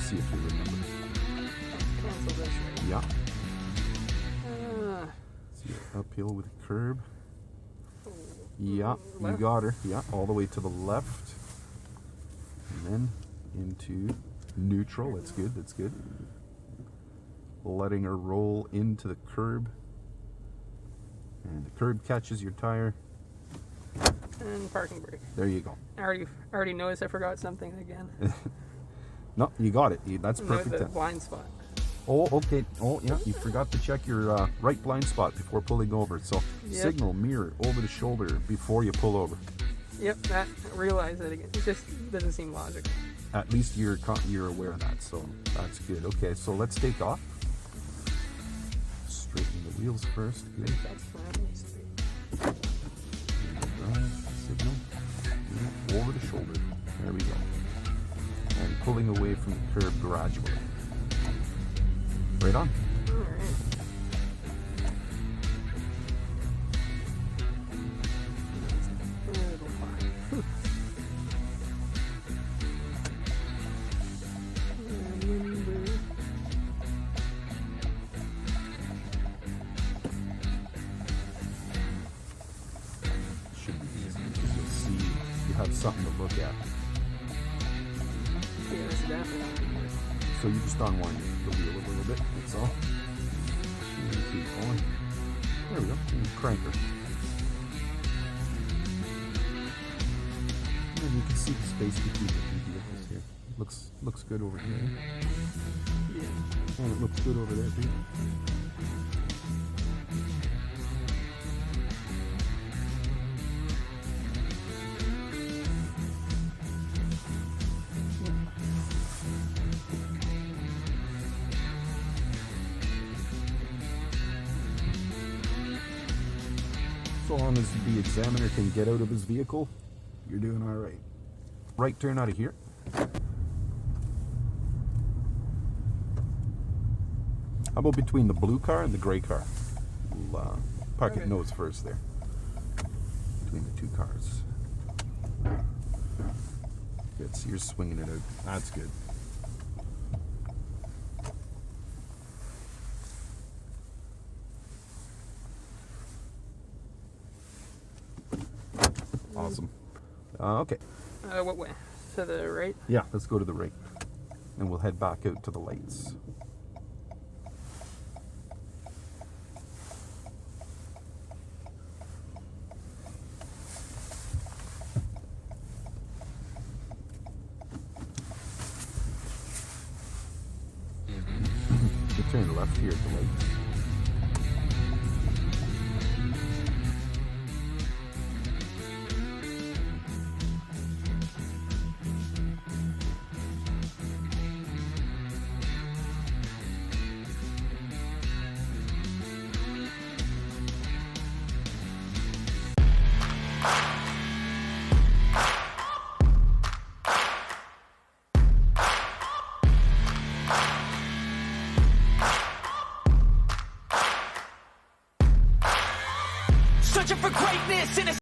See if you remember. Cancel this right. Yeah. See, uphill with a curb. Yeah, you got her. Yeah, all the way to the left. And then into neutral. That's good, that's good. Letting her roll into the curb. And the curb catches your tire. And parking brake. There you go. I already noticed I forgot something again. No, you got it. That's perfect. The blind spot. Oh, okay. Oh, yeah. You forgot to check your right blind spot before pulling over. So signal, mirror, over the shoulder before you pull over. Yep, I realized it again. It just doesn't seem logical. At least you're aware of that, so that's good. Okay, so let's take off. Straighten the wheels first. Good. That's fine. Signal. Yeah, over the shoulder. There we go. And pulling away from the curb gradually. Right on. All right. It'll fine. Should be easy because you'll see you have something to look at. Yeah, that's definitely. So you just unwind the wheel a little bit, that's all. And keep going. There we go. And crank her. And you can see the space between the two vehicles here. Looks good over here. Yeah. And it looks good over there too. So long as the examiner can get out of his vehicle, you're doing all right. Right turn out of here. How about between the blue car and the gray car? We'll park it nose first there. Between the two cars. Good, so you're swinging it out. That's good. Awesome. Okay. What way? To the right? Yeah, let's go to the right. And we'll head back out to the lights. You turn left here at the lights. Searching for greatness in a